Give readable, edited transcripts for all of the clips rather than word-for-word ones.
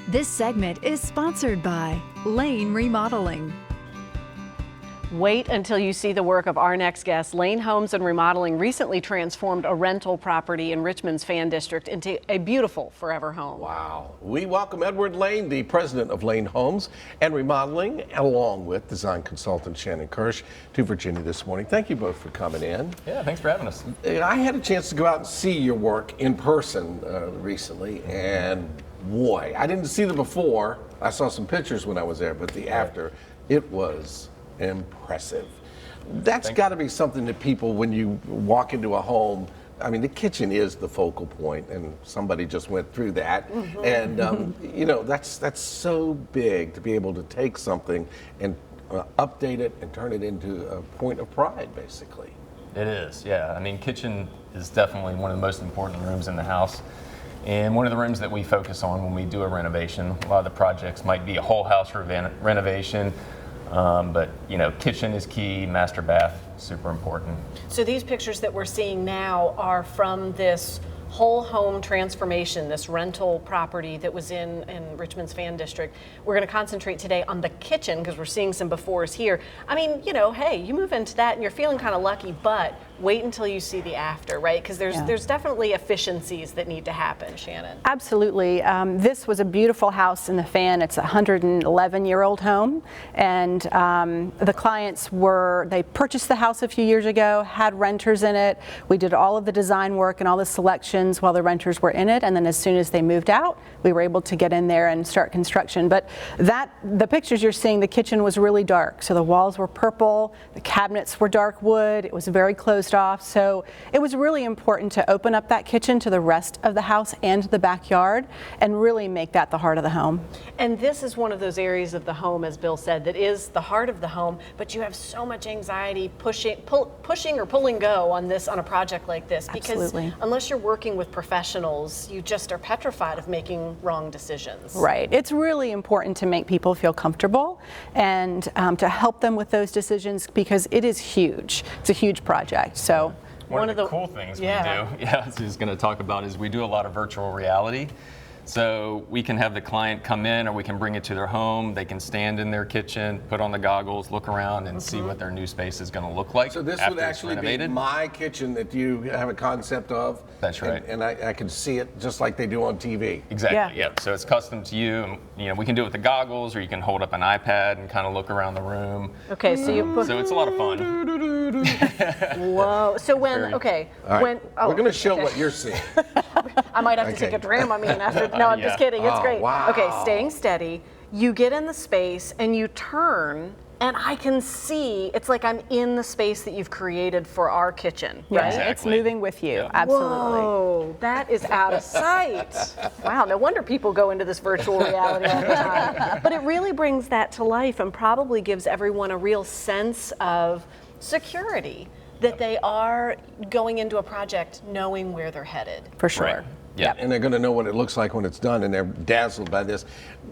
This segment is sponsored by Lane Remodeling. Wait until you see the work of our next guest. Lane Homes and Remodeling recently transformed a rental property in Richmond's Fan District into a beautiful forever home. Wow. We welcome Edward Lane, the president of Lane Homes and Remodeling, along with design consultant Shannon Kirsch, to Virginia this morning. Thank you both for coming in. Yeah, thanks for having us. I had a chance to go out and see your work in person recently, and boy, I didn't see the before. I saw some pictures when I was there, but the after, it was impressive. That's got to be something that people, when you walk into a home, I mean, the kitchen is the focal point, and somebody just went through that. And you know, that's so big to be able to take something and update it and turn it into a point of pride, basically. It is, yeah. I mean, kitchen is definitely one of the most important rooms in the house, and one of the rooms that we focus on when we do a renovation. A lot of the projects might be a whole house renovation, but you know, kitchen is key, master bath, super important. So these pictures that we're seeing now are from this whole home transformation, this rental property that was in Richmond's Fan District. We're going to concentrate today on the kitchen because we're seeing some befores here. I mean, you know, hey, you move into that and you're feeling kind of lucky, but wait until you see the after, right? Because there's definitely efficiencies that need to happen, Shannon. Absolutely. This was a beautiful house in the Fan. It's a 111-year-old home, and the clients they purchased the house a few years ago, had renters in it. We did all of the design work and all the selections while the renters were in it, and then as soon as they moved out, we were able to get in there and start construction. But the pictures you're seeing, the kitchen was really dark. So the walls were purple, the cabinets were dark wood, it was very closed off. So it was really important to open up that kitchen to the rest of the house and the backyard and really make that the heart of the home. And this is one of those areas of the home, as Bill said, that is the heart of the home, but you have so much anxiety pushing or pulling go on a project like this, because Absolutely. Unless you're working with professionals, you just are petrified of making wrong decisions. Right. It's really important to make people feel comfortable and to help them with those decisions, because it is huge. It's a huge project. So one of the cool things we do, I was just going to talk about, is we do a lot of virtual reality. So we can have the client come in, or we can bring it to their home. They can stand in their kitchen, put on the goggles, look around, and see what their new space is going to look like. So this would actually be my kitchen that you have a concept of? That's right. And I can see it just like they do on TV? Exactly, yeah. So it's custom to you. And, you know, we can do it with the goggles, or you can hold up an iPad and kind of look around the room. Okay, so you put... So it's a lot of fun. Whoa. So when, All right. We're going to show what you're seeing. I might have to take a Dramamine after. No, I'm just kidding. It's great. Wow. Okay, staying steady. You get in the space and you turn, and I can see, it's like I'm in the space that you've created for our kitchen, right? Exactly. It's moving with you. Yeah. Absolutely. Whoa, that is out of sight. Wow, no wonder people go into this virtual reality all the time. But it really brings that to life and probably gives everyone a real sense of security, that they are going into a project knowing where they're headed. For sure. Right. Yeah. And they're going to know what it looks like when it's done, and they're dazzled by this.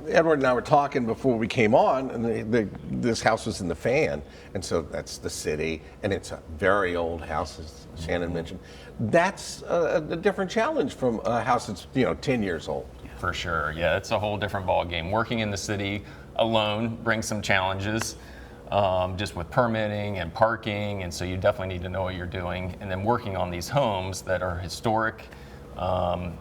Edward and I were talking before we came on, and this house was in the Fan, and so that's the city, and it's a very old house, as Shannon mentioned. That's a different challenge from a house that's 10 years old. For sure, yeah, it's a whole different ball game. Working in the city alone brings some challenges, just with permitting and parking, and so you definitely need to know what you're doing. And then working on these homes that are historic,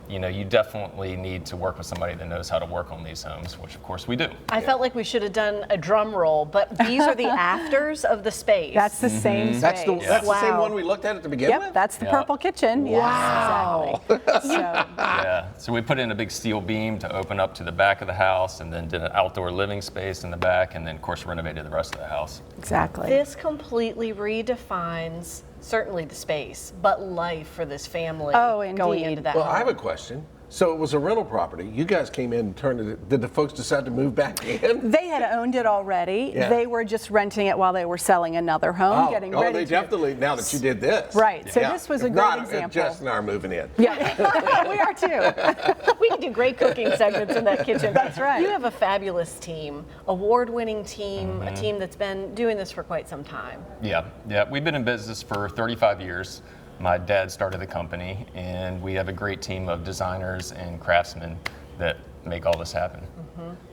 you definitely need to work with somebody that knows how to work on these homes, which of course we do. I felt like we should have done a drum roll, but these are the afters of the space. That's the same space. That's the same one we looked at the beginning with? Yep, that's the purple kitchen. Wow. Yes, exactly. So we put in a big steel beam to open up to the back of the house, and then did an outdoor living space in the back, and then of course renovated the rest of the house. Exactly. This completely redefines certainly the space, but life for this family going into that Well, home. I have a question. So it was a rental property. You guys came in and turned it. Did the folks decide to move back in? They had owned it already. Yeah. They were just renting it while they were selling another home, getting ready they to. definitely, now that you did this. Right. So this was a great example. Jess and I are moving in. Yeah, we are too. We can do great cooking segments in that kitchen. That's right. You have a fabulous team, award-winning team, a team that's been doing this for quite some time. Yeah. We've been in business for 35 years. My dad started the company, and we have a great team of designers and craftsmen that make all this happen.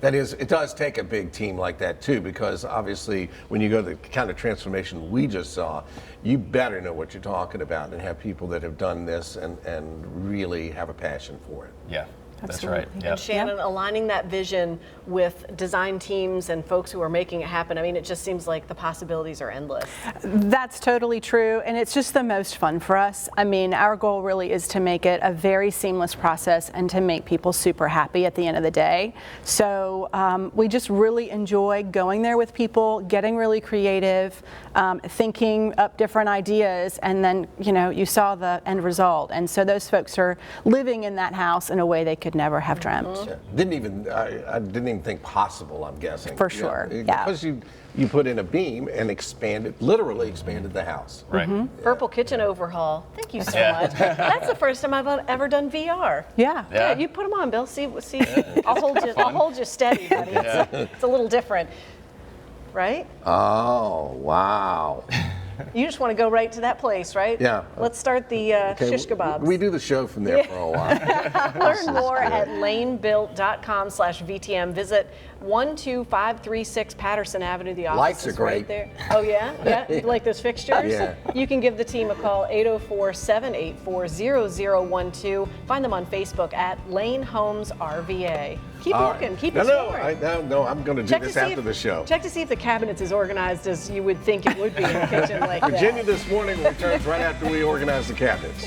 That is, it does take a big team like that too, because obviously when you go the kind of transformation we just saw, you better know what you're talking about and have people that have done this and really have a passion for it. Yeah. That's Absolutely. right. Yep. And Shannon, aligning that vision with design teams and folks who are making it happen, I mean, it just seems like the possibilities are endless. That's totally true, and it's just the most fun for us. I mean, our goal really is to make it a very seamless process and to make people super happy at the end of the day. So we just really enjoy going there with people, getting really creative, thinking up different ideas, and then, you know, you saw the end result. And so those folks are living in that house in a way they could never have dreamt. Yeah. I didn't even think possible, I'm guessing. For sure, yeah. Because you put in a beam and literally expanded the house. Right. Purple kitchen overhaul. Thank you so much. That's the first time I've ever done VR. Yeah. Yeah, you put them on, Bill. See. I'll hold you steady, buddy. It's a little different, right? Oh, wow. You just want to go right to that place, right? Yeah. Let's start the shish kebabs. We do the show from there for a while. Learn more at lanebuilt.com/VTM. Visit 12536 Patterson Avenue. The office Lights are is right great. there. Oh yeah? Yeah? You like those fixtures? Yeah. You can give the team a call, 804-784-0012. Find them on Facebook at Lane Homes RVA. Keep All looking, right. keep No, exploring. no, I'm going to do this after the show. Check to see if the cabinet's as organized as you would think it would be in a kitchen like that. Virginia this morning returns right after we organize the cabinets.